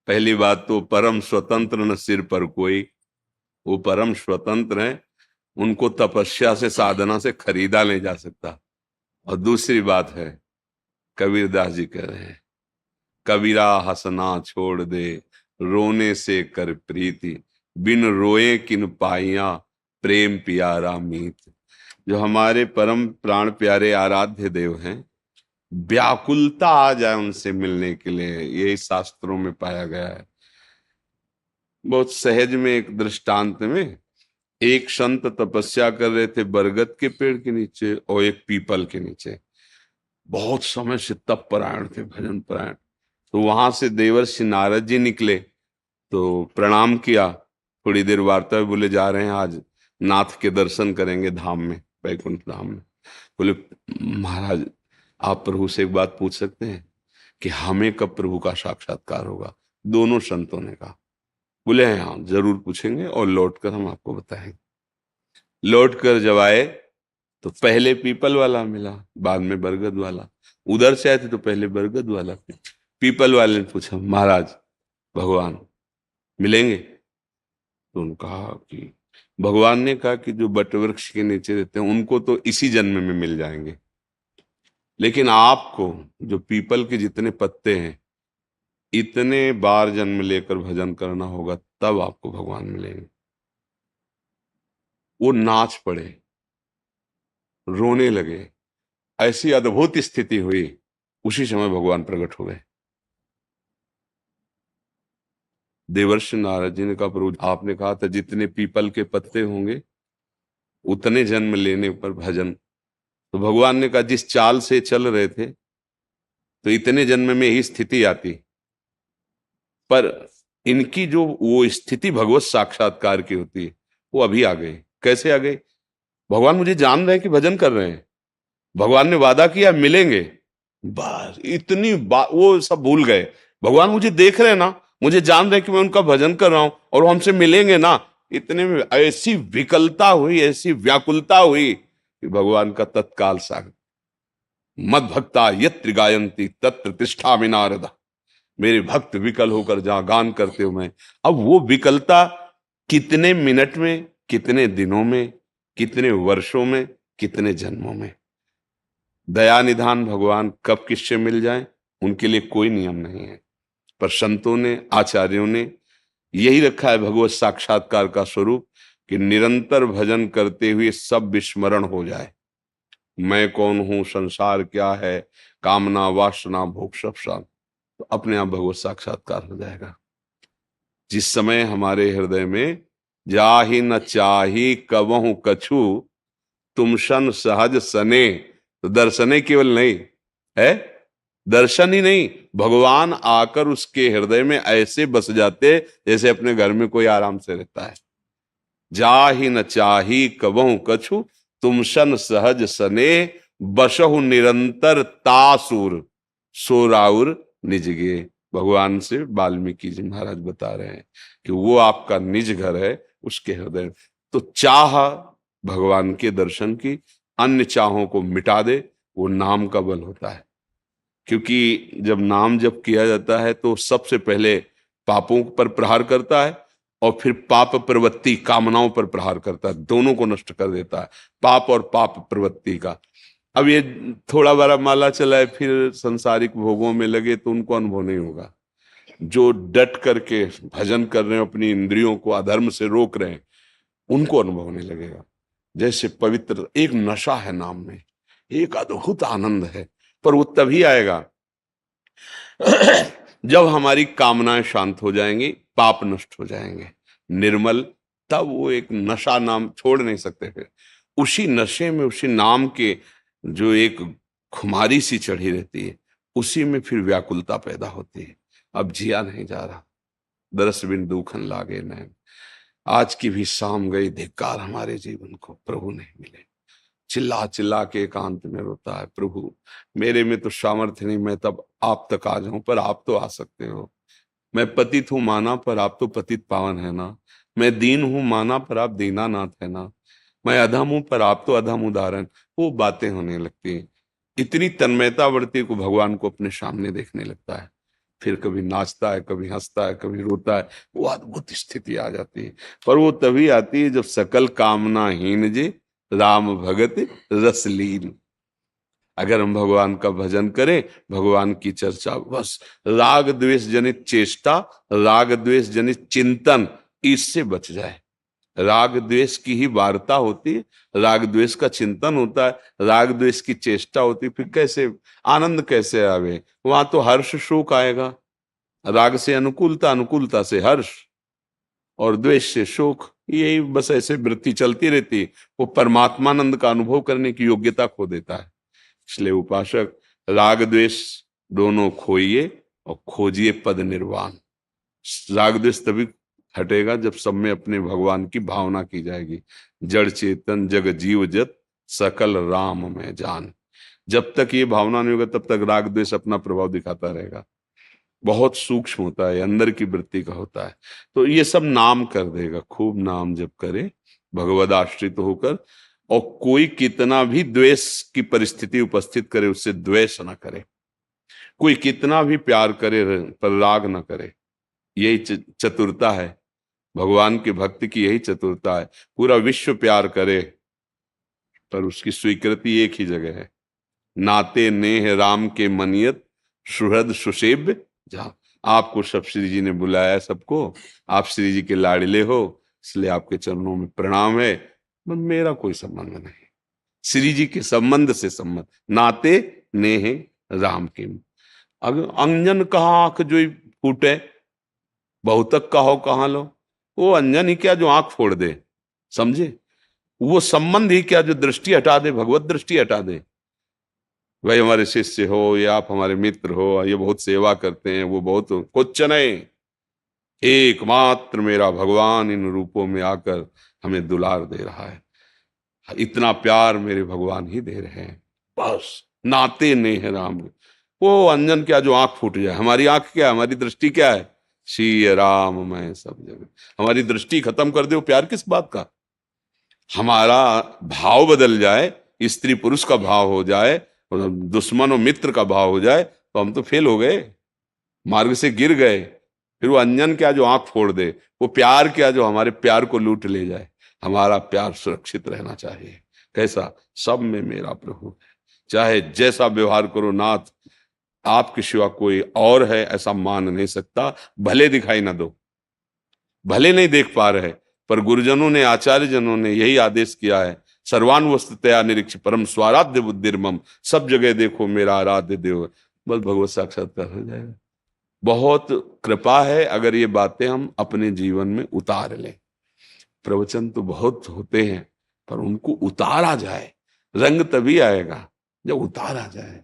पहली बात तो परम स्वतंत्र न सिर पर कोई, वो परम स्वतंत्र हैं, उनको तपस्या से साधना से खरीदा नहीं जा सकता। और दूसरी बात है, कबीरदास जी कह रहे हैं, कबीरा हंसना छोड़ दे, रोने से कर प्रीति, बिन रोए किन पाइया, प्रेम प्यारा मीत। जो हमारे परम प्राण प्यारे आराध्य देव हैं, व्याकुलता आ जाए उनसे मिलने के लिए, यही शास्त्रों में पाया गया है। बहुत सहज में एक दृष्टांत में, एक संत तपस्या कर रहे थे बरगद के पेड़ के नीचे और एक पीपल के नीचे, बहुत समय से तप परायण थे, भजन परायण। तो वहां से देवर्षि नारद जी निकले, तो प्रणाम किया, थोड़ी देर वार्ता में, बोले जा रहे हैं आज नाथ के दर्शन करेंगे धाम में, वैकुंठ धाम में। बोले महाराज आप प्रभु से एक बात पूछ सकते हैं कि हमें कब प्रभु का साक्षात्कार होगा? दोनों संतों ने कहा। बोले हाँ जरूर पूछेंगे और लौट कर हम आपको बताएंगे। लौट कर जब आए तो पहले पीपल वाला मिला, बाद में बरगद वाला। उधर से आए थे तो पहले बरगद वाला। पीपल वाले ने पूछा महाराज भगवान मिलेंगे? तो उन्होंने कहा कि भगवान ने कहा कि जो बट वृक्ष के नीचे रहते हैं उनको तो इसी जन्म में मिल जाएंगे, लेकिन आपको जो पीपल के जितने पत्ते हैं इतने बार जन्म लेकर भजन करना होगा, तब आपको भगवान मिलेंगे। वो नाच पड़े, रोने लगे, ऐसी अद्भुत स्थिति हुई। उसी समय भगवान प्रकट हो गए। देवर्षि नारद जी ने कहा प्रभु आपने कहा था जितने पीपल के पत्ते होंगे उतने जन्म लेने पर भजन। तो भगवान ने कहा जिस चाल से चल रहे थे तो इतने जन्म में ही स्थिति आती, पर इनकी जो वो स्थिति भगवत साक्षात्कार की होती है वो अभी आ गई। कैसे आ गई? भगवान मुझे जान रहे हैं कि भजन कर रहे हैं, भगवान ने वादा किया मिलेंगे, बस इतनी वो सब भूल गए। भगवान मुझे देख रहे हैं ना, मुझे जान रहे हैं कि मैं उनका भजन कर रहा हूं और वो हमसे मिलेंगे ना। इतने में ऐसी विकलता हुई, ऐसी व्याकुलता हुई कि भगवान का तत्काल सागर, मद भक्ता यत्र गायंती तत्र तिष्ठामि नारद। मेरे भक्त विकल होकर जहां गान करते हो मैं। अब वो विकलता कितने मिनट में, कितने दिनों में, कितने वर्षों में, कितने जन्मों में। दया निधान भगवान कब किससे मिल जाए उनके लिए कोई नियम नहीं है, पर संतों ने, आचार्यों ने यही रखा है भगवत साक्षात्कार का स्वरूप कि निरंतर भजन करते हुए सब विस्मरण हो जाए। मैं कौन हूं, संसार क्या है, कामना वासना भोग सब शांत, तो अपने आप भगवत साक्षात्कार हो जाएगा। जिस समय हमारे हृदय में जाहि न चाही कबहु कछु, तुम सन सहज सने, तो दर्शने केवल नहीं है, दर्शन ही नहीं, भगवान आकर उसके हृदय में ऐसे बस जाते जैसे अपने घर में कोई आराम से रहता है। जाहि न चाही कबहु कछु, तुम सन सहज सने, बसहु निरंतर तासुर, सोराउर निजगे। भगवान से वाल्मीकि जी महाराज बता रहे हैं कि वो आपका निज घर है, उसके हृदय में। तो चाह भगवान के दर्शन की, अन्य चाहों को मिटा दे, वो नाम का बल होता है। क्योंकि जब नाम जप किया जाता है तो सबसे पहले पापों पर प्रहार करता है और फिर पाप प्रवृत्ति कामनाओं पर प्रहार करता है, दोनों को नष्ट कर देता है, पाप और पाप प्रवृत्ति का। अब ये थोड़ा बड़ा माला चलाए फिर संसारिक भोगों में लगे तो उनको अनुभव नहीं होगा। जो डट करके भजन कर रहे हैं, अपनी इंद्रियों को अधर्म से रोक रहे हैं, उनको अनुभव होने लगेगा। जैसे पवित्र एक नशा है नाम में, एक अद्भुत आनंद है, पर वो तभी आएगा जब हमारी कामनाएं शांत हो जाएंगी, पाप नष्ट हो जाएंगे, निर्मल, तब वो एक नशा नाम छोड़ नहीं सकते। फिर उसी नशे में, उसी नाम के जो एक खुमारी सी चढ़ी रहती है, उसी में फिर व्याकुलता पैदा होती है। अब जिया नहीं जा रहा, दरस बिन दूखन लागे नैन। आज की भी शाम गई, धिक्कार हमारे जीवन को, प्रभु नहीं मिले। चिल्ला चिल्ला के एकांत में रोता है, प्रभु मेरे में तो सामर्थ्य नहीं, मैं तब आप तक आ जाऊं, पर आप तो आ सकते हो। मैं पतित हूं माना, पर आप तो पतित पावन है ना। मैं दीन हूं माना, पर आप दीनानाथ है ना। मैं अधम हूं, पर आप तो अधम उदाहरण। वो बातें होने लगती हैं, इतनी तन्मयता बढ़ती को भगवान को अपने सामने देखने लगता है। फिर कभी नाचता है, कभी हंसता है, कभी रोता है। वो अद्भुत स्थिति आ जाती है। पर वो तभी आती है जब सकल कामना हीन जे राम भगत रसलीन। अगर हम भगवान का भजन करें, भगवान की चर्चा, बस राग द्वेष जनित चेष्टा, राग द्वेष जनित चिंतन, इससे बच जाए। राग द्वेष की ही वार्ता होती है, राग द्वेष का चिंतन होता है, राग द्वेष की चेष्टा होती है, फिर कैसे आनंद कैसे आवे? वहां तो हर्ष शोक आएगा। राग से अनुकूलता, अनुकूलता से हर्ष, और द्वेष से शोक। यही बस ऐसे वृत्ति चलती रहती है। वो परमात्मानंद का अनुभव करने की योग्यता खो देता है। इसलिए उपासक राग द्वेष दोनों खोइए और खोजिए पद निर्वाण। राग द्वेष तभी हटेगा जब सब में अपने भगवान की भावना की जाएगी। जड़ चेतन जग जीव जत सकल राम में जान। जब तक ये भावना नहीं होगा तब तक राग द्वेष अपना प्रभाव दिखाता रहेगा। बहुत सूक्ष्म होता है, अंदर की वृत्ति का होता है। तो ये सब नाम कर देगा, खूब नाम जप करे भगवद आश्रित होकर। और कोई कितना भी द्वेष की परिस्थिति उपस्थित करे, उससे द्वेष ना करे। कोई कितना भी प्यार करे पर राग ना करे। यही चतुरता है भगवान के भक्त की, यही चतुरता है। पूरा विश्व प्यार करे पर उसकी स्वीकृति एक ही जगह है, नाते नेह राम के मनियत सुहृद सुसेव्य जहां। आपको सब श्री जी ने बुलाया, सबको, आप श्री जी के लाडले हो, इसलिए आपके चरणों में प्रणाम है। पर मेरा कोई संबंध नहीं, श्री जी के संबंध से संबंध, नाते नेह राम के। अगर अंजन कहा आंख जो फूटे, बहुतक कहो कहाँ लो। वो अंजन ही क्या जो आंख फोड़ दे, समझे? वो संबंध ही क्या जो दृष्टि हटा दे, भगवत दृष्टि हटा दे। भाई हमारे शिष्य हो या आप हमारे मित्र हो, ये बहुत सेवा करते हैं, वो बहुत, कुछ नहीं, एकमात्र मेरा भगवान इन रूपों में आकर हमें दुलार दे रहा है। इतना प्यार मेरे भगवान ही दे रहे हैं, बस। नाते नेह राम। वो अंजन क्या जो आंख फूट जाए। हमारी आंख क्या, हमारी दृष्टि क्या है? श्री राम मैं सब जगह। हमारी दृष्टि खत्म कर दे, वो प्यार किस बात का? हमारा भाव बदल जाए, स्त्री पुरुष का भाव हो जाए, दुश्मन और मित्र का भाव हो जाए, तो हम तो फेल हो गए, मार्ग से गिर गए। फिर वो अंजन क्या जो आंख फोड़ दे, वो प्यार क्या जो हमारे प्यार को लूट ले जाए। हमारा प्यार सुरक्षित रहना चाहिए। कैसा? सब में मेरा प्रभु है, चाहे जैसा व्यवहार करो नाथ, आपके सिवा कोई और है ऐसा मान नहीं सकता। भले दिखाई ना दो, भले नहीं देख पा रहे, पर गुरुजनों ने, आचार्य जनों ने यही आदेश किया है, सर्वानुवस्तया निरीक्ष परम स्वाराध्य बुद्धिर्मम। सब जगह देखो मेरा आराध्य देव। बस भगवत साक्षात्कार हो जाएगा। बहुत कृपा है अगर ये बातें हम अपने जीवन में उतार लें। प्रवचन तो बहुत होते हैं, पर उनको उतारा जाए। रंग तभी आएगा जब उतारा जाए।